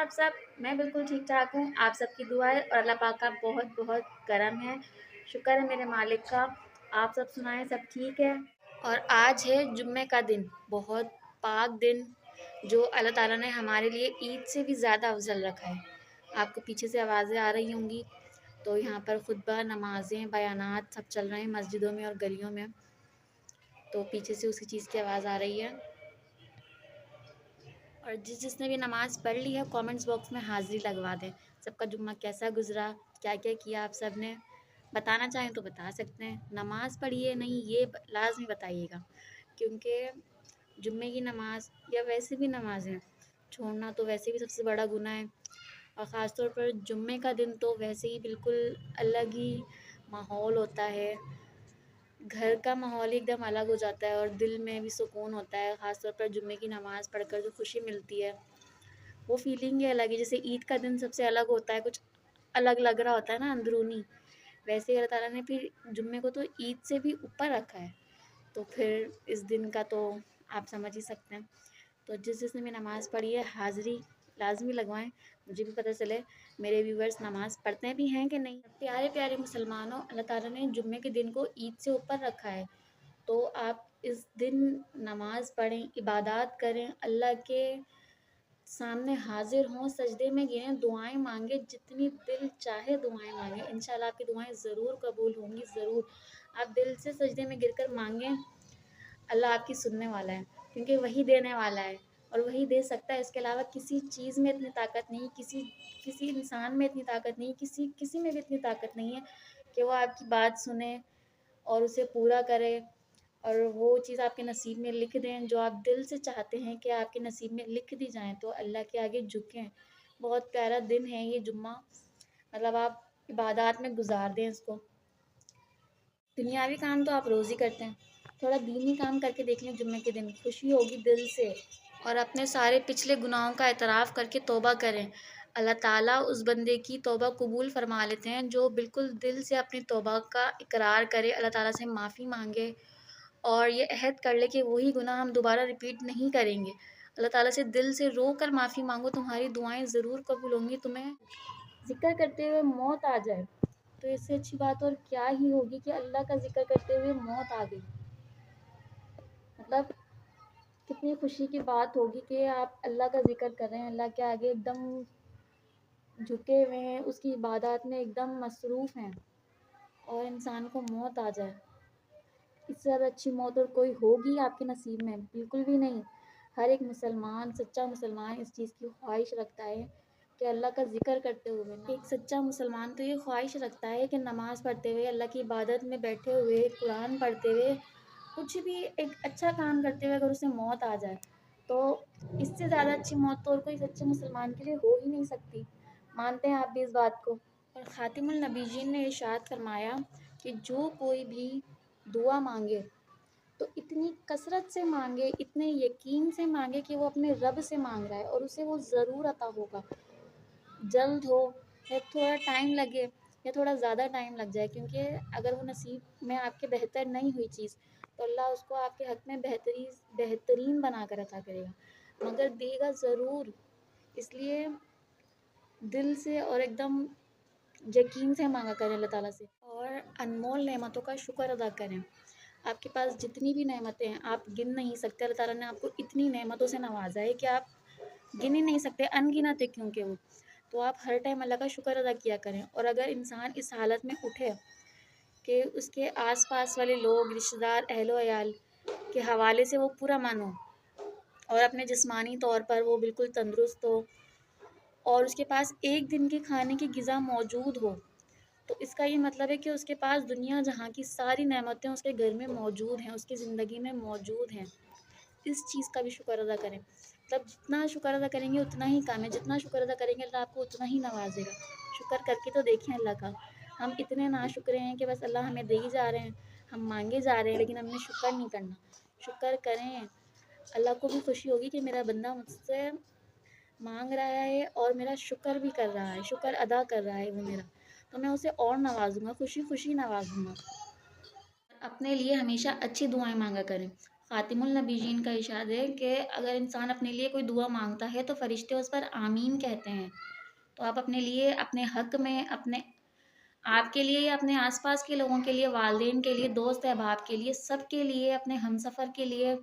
आप सब? मैं बिल्कुल ठीक-ठाक हूँ। आप सबकी दुआ है और अल्लाह पाक का बहुत-बहुत करम है। शुक्र है मेरे मालिक का। आप सब सुनाएँ, सब ठीक है? और आज है जुम्मे का दिन, बहुत पाक दिन जो अल्लाह ताला ने हमारे लिए ईद से भी ज़्यादा अफ़ज़ल रखा है। आपको पीछे से आवाज़ें आ रही होंगी, तो यहाँ पर खुतबा, नमाज़ें, बयानात सब चल रहे हैं मस्जिदों में और गलियों में। तो पीछे से उसी चीज़ की आवाज़ आ रही है। और जिसने भी नमाज़ पढ़ ली है कमेंट्स बॉक्स में हाज़िरी लगवा दें। सबका जुम्मा कैसा गुज़रा, क्या-क्या किया आप सब ने? बताना चाहें तो बता सकते हैं। नमाज़ पढ़ी है नहीं ये लाज़मी बताइएगा, क्योंकि जुम्मे की नमाज़ या वैसे भी नमाज़ें छोड़ना तो वैसे भी सबसे बड़ा गुनाह है, और ख़ास तौर पर जुम्मे का दिन तो वैसे ही बिल्कुल अलग ही माहौल होता है। घर का माहौल ही एकदम अलग हो जाता है और दिल में भी सुकून होता है। ख़ास तौर पर जुम्मे की नमाज़ पढ़कर जो खुशी मिलती है, वो फ़ीलिंग ही अलग है। जैसे ईद का दिन सबसे अलग होता है, कुछ अलग लग रहा होता है ना अंदरूनी, वैसे ही अल्लाह ताला ने फिर जुम्मे को तो ईद से भी ऊपर रखा है। तो फिर इस दिन का तो आप समझ ही सकते हैं। तो जिसने भी नमाज़ पढ़ी है हाज़िरी लाज़मी लगवाएँ, मुझे भी पता चले मेरे व्यूअर्स नमाज़ पढ़ते भी हैं कि नहीं। प्यारे-प्यारे मुसलमानों, अल्लाह ताला ने जुम्मे के दिन को ईद से ऊपर रखा है, तो आप इस दिन नमाज़ पढ़ें, इबादत करें, अल्लाह के सामने हाज़िर हों, सजदे में गिरें, दुआएँ माँगे, जितनी दिल चाहे दुआएँ माँगे, इंशाल्लाह आपकी दुआएँ ज़रूर कबूल होंगी, ज़रूर। आप दिल से सजदे में गिरकर माँगें, अल्लाह आपकी सुनने वाला है, क्योंकि वही देने वाला है और वही दे सकता है। इसके अलावा किसी चीज़ में इतनी ताकत नहीं, किसी किसी इंसान में इतनी ताकत नहीं, किसी में भी इतनी ताकत नहीं है कि वो आपकी बात सुने और उसे पूरा करे और वो चीज़ आपके नसीब में लिख दें जो आप दिल से चाहते हैं कि आपके नसीब में लिख दी जाएँ, तो अल्लाह के आगे झुकें। बहुत प्यारा दिन है ये जुम्मा, मतलब आप इबादत में गुज़ार दें इसको। दुनियावी काम तो आप रोज़ ही करते हैं, थोड़ा दीनी काम करके देख लें जुम्मे के दिन, खुशी होगी दिल से। और अपने सारे पिछले गुनाहों का एतराफ़ करके तौबा करें। अल्लाह ताला उस बंदे की तौबा कबूल फ़रमा लेते हैं जो बिल्कुल दिल से अपनी तौबा का इकरार करे, अल्लाह ताला से माफ़ी माँगे और ये अहद कर ले कि वही गुनाह हम दोबारा रिपीट नहीं करेंगे। अल्लाह ताला से दिल से रो कर माफ़ी माँगो, तुम्हारी दुआएँ ज़रूर कबूल होंगी। तुम्हें ज़िक्र करते हुए मौत आ जाए, तो इससे अच्छी बात और क्या ही होगी कि अल्लाह का ज़िक्र करते हुए मौत आ गई। मतलब कितनी खुशी की बात होगी कि आप अल्लाह का ज़िक्र कर रहे हैं, अल्लाह के आगे एकदम झुके हुए हैं, उसकी इबादत में एकदम मसरूफ़ हैं और इंसान को मौत आ जाए। इससे ज़्यादा अच्छी मौत और कोई होगी आपके नसीब में? बिल्कुल भी नहीं। हर एक मुसलमान, सच्चा मुसलमान इस चीज़ की ख्वाहिश रखता है कि अल्लाह का ज़िक्र करते हुए ना, एक सच्चा मुसलमान तो ये ख्वाहिश रखता है कि नमाज़ पढ़ते हुए, अल्लाह की इबादत में बैठे हुए, कुरान पढ़ते हुए, कुछ भी एक अच्छा काम करते हुए अगर उसे मौत आ जाए, तो इससे ज़्यादा अच्छी मौत तो और कोई सच्चे मुसलमान के लिए हो ही नहीं सकती। मानते हैं आप भी इस बात को? और ख़ातिमुन नबीयीन ने इरशाद फरमाया कि जो कोई भी दुआ माँगे, तो इतनी कसरत से माँगे, इतने यकीन से माँगे कि वो अपने रब से माँग रहा है और उसे वो ज़रूर अता होगा। जल्द हो या थोड़ा टाइम लगे या थोड़ा ज़्यादा टाइम लग जाए, क्योंकि अगर वो नसीब में आपके बेहतर नहीं हुई चीज़, तो अल्लाह उसको आपके हक़ में बेहतरीन बना कर अता करेगा, मगर देगा ज़रूर। इसलिए दिल से और एकदम यकीन से माँगा करें अल्लाह ताला से और अनमोल नेमतों का शुक्र अदा करें। आपके पास जितनी भी नेमतें हैं, आप गिन नहीं सकते। अल्लाह ताला ने आपको इतनी नेमतों से नवाज़ा है कि आप गिन ही नहीं सकते, अनगिनत है क्योंकि वो। तो आप हर टाइम अल्लाह का शुक्र अदा किया करें और अगर इंसान इस हालत में उठे कि उसके आस-पास वाले लोग, रिश्तेदार, अहलो-अयाल के हवाले से वो पूरा मन हो और अपने जिस्मानी तौर पर वो बिल्कुल तंदुरुस्त हो और उसके पास एक दिन के खाने की ग़िज़ा मौजूद हो, तो इसका ये मतलब है कि उसके पास दुनिया जहाँ की सारी नेमतें उसके घर में मौजूद हैं, उसकी ज़िंदगी में मौजूद हैं। इस चीज़ का भी शुक्र अदा करें। मतलब जितना शुक्र अदा करेंगे उतना ही कम है, जितना शुक्र अदा करेंगे अल्लाह आपको उतना ही नवाज़ेगा। शुक्र करके तो देखें अल्लाह का। हम इतने नाशुक्रे हैं कि बस अल्लाह हमें दे ही जा रहे हैं, हम माँगे जा रहे हैं, लेकिन हमने शुक्र नहीं करना। शुक्र करें, अल्लाह को भी खुशी होगी कि मेरा बंदा मुझसे माँग रहा है और मेरा शुक्र भी कर रहा है, शुक्र अदा कर रहा है वो मेरा, तो मैं उसे और नवाज़ूँगा, खुशी-खुशी नवाज़ूँगा। अपने लिए हमेशा अच्छी दुआएँ माँगा करें। ख़ातिमुन नबीयीन का इरशाद है कि अगर इंसान अपने लिए कोई दुआ माँगता है तो फ़रिश्ते उस पर आमीन कहते हैं। तो आप अपने लिए, अपने हक़ में, अपने आपके लिए या अपने आस-पास के लोगों के लिए, वालिदैन के लिए, दोस्त अहबाब के लिए, सबके लिए, अपने हमसफ़र के लिए,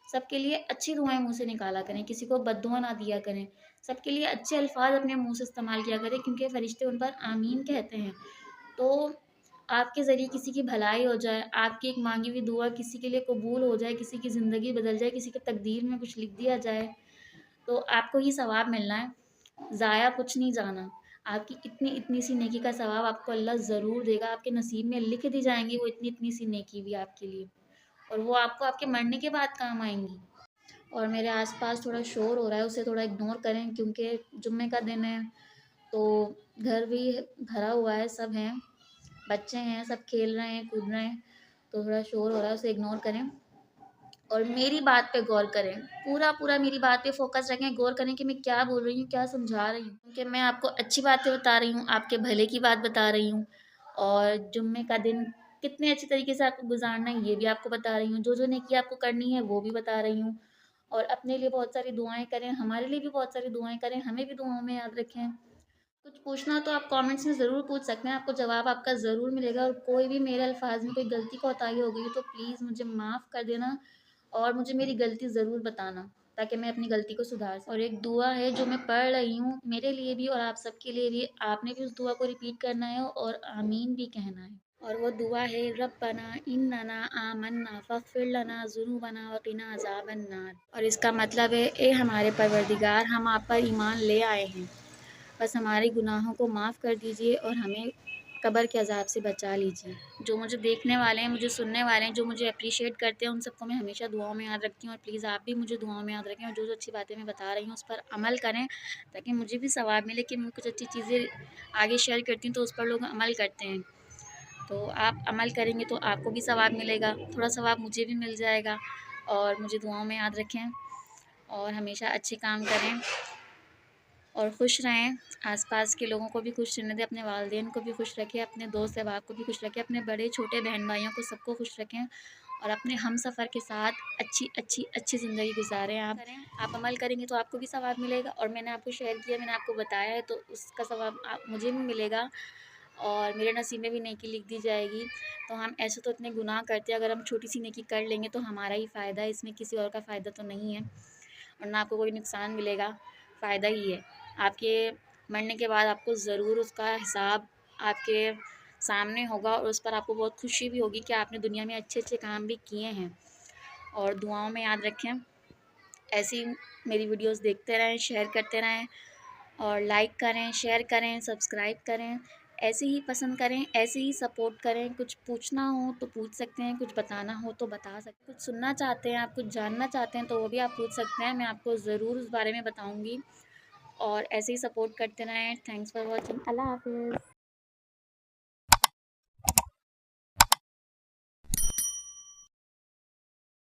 सबके लिए अच्छी दुआएँ मुँह से निकाला करें, किसी को बद्दुआ ना दिया करें। सबके लिए अच्छे अल्फ़ाज़ अपने मुँह से इस्तेमाल किया करें क्योंकि फ़रिश्ते उन पर आमीन कहते हैं। तो आपके ज़रिए किसी की भलाई हो जाए, आपकी एक माँगी हुई दुआ किसी के लिए कबूल हो जाए, किसी की ज़िंदगी बदल जाए, किसी की तकदीर में कुछ लिख दिया जाए, तो आपको ही सवाब मिलना है, ज़ाया कुछ नहीं जाना। आपकी इतनी-इतनी सी नेकी का सवाब आपको अल्लाह ज़रूर देगा, आपके नसीब में लिख दी जाएँगी वो इतनी-इतनी सी नेकी भी आपके लिए, और वो आपको आपके मरने के बाद काम आएँगी। और मेरे आस-पास थोड़ा शोर हो रहा है, उसे थोड़ा इग्नोर करें क्योंकि जुम्मे का दिन है, तो घर भी भरा हुआ है, सब हैं, बच्चे हैं, सब खेल रहे हैं, कूद रहे हैं, तो थोड़ा शोर हो रहा है, उसे इग्नोर करें और मेरी बात पे गौर करें। पूरा मेरी बात पे फ़ोकस रखें, गौर करें कि मैं क्या बोल रही हूँ, क्या समझा रही हूँ। कि मैं आपको अच्छी बातें बता रही हूँ, आपके भले की बात बता रही हूँ और जुम्मे का दिन कितने अच्छे तरीके से आपको गुज़ारना है, ये भी आपको बता रही हूँ। जो-जो नेकी आपको करनी है, वो भी बता रही हूँ और अपने लिए बहुत सारी दुआएँ करें, हमारे लिए भी बहुत सारी दुआएँ करें, हमें भी दुआओं में याद रखें। कुछ पूछना हो तो आप कमेंट्स में ज़रूर पूछ सकते हैं, आपको जवाब आपका ज़रूर मिलेगा और कोई भी मेरे अल्फाज़ में कोई गलती कोताही हो गई हो तो प्लीज़ मुझे माफ़ कर देना और मुझे मेरी गलती ज़रूर बताना, ताकि मैं अपनी गलती को सुधार सकूँ। और एक दुआ है जो मैं पढ़ रही हूँ, मेरे लिए भी और आप सबके लिए भी, आपने भी उस दुआ को रिपीट करना है और आमीन भी कहना है। और वो दुआ है, रब्बना इन्नना आमन्ना फ़ग़फ़िर लना ज़ुनूबना व क़िना अज़ाबन्नार। और इसका मतलब है, ए हमारे परवरदिगार, हम आप पर ईमान ले आए हैं, बस हमारे गुनाहों को माफ़ कर दीजिए और हमें कब्र के अज़ाब से बचा लीजिए। जो मुझे देखने वाले हैं, मुझे सुनने वाले हैं, जो मुझे एप्रिशिएट करते हैं, उन सबको मैं हमेशा दुआओं में याद रखती हूँ और प्लीज़ आप भी मुझे दुआओं में याद रखें और जो-जो अच्छी बातें मैं बता रही हूँ, उस पर अमल करें, ताकि मुझे भी सवाब मिले कि मैं कुछ अच्छी चीज़ें आगे शेयर करती हूँ, तो उस पर लोग अमल करते हैं। तो आप अमल करेंगे तो आपको भी सवाब मिलेगा, थोड़ा सवाब मुझे भी मिल जाएगा और मुझे दुआओं में याद रखें और हमेशा अच्छे काम करें और खुश रहें, आस-पास के लोगों को भी खुश रहने दें, अपने वालिदैन को भी खुश रखें, अपने दोस्त अहबाब को भी खुश रखें, अपने बड़े-छोटे बहन-भाइयों को सबको खुश रखें और अपने हमसफ़र के साथ अच्छी ज़िंदगी गुज़ारें आप। आप अमल करेंगे तो आपको भी सवाब मिलेगा और मैंने आपको शेयर किया, मैंने आपको बताया है तो उसका सवाब मुझे भी मिलेगा और मेरे नसीब में भी नेकी लिख दी जाएगी। तो हम ऐसे तो इतने गुनाह करते हैं, अगर हम छोटी-सी नेकी कर लेंगे तो हमारा ही फ़ायदा है, इसमें किसी और का फ़ायदा तो नहीं है और ना आपको कोई नुकसान मिलेगा, फ़ायदा ही है। आपके मरने के बाद आपको ज़रूर उसका हिसाब आपके सामने होगा और उस पर आपको बहुत खुशी भी होगी कि आपने दुनिया में अच्छे-अच्छे काम भी किए हैं और दुआओं में याद रखें। ऐसी मेरी वीडियोज़ देखते रहें, शेयर करते रहें और लाइक करें, शेयर करें, सब्सक्राइब करें। ऐसे ही पसंद करें, ऐसे ही सपोर्ट करें। कुछ पूछना हो तो पूछ सकते हैं, कुछ बताना हो तो बता सकते हैं। कुछ सुनना चाहते हैं आप, कुछ जानना चाहते हैं तो वो भी आप पूछ सकते हैं, मैं आपको ज़रूर उस बारे में बताऊँगी और ऐसे ही सपोर्ट करते रहें। Thanks for watching. अल्लाह हाफ़िज़।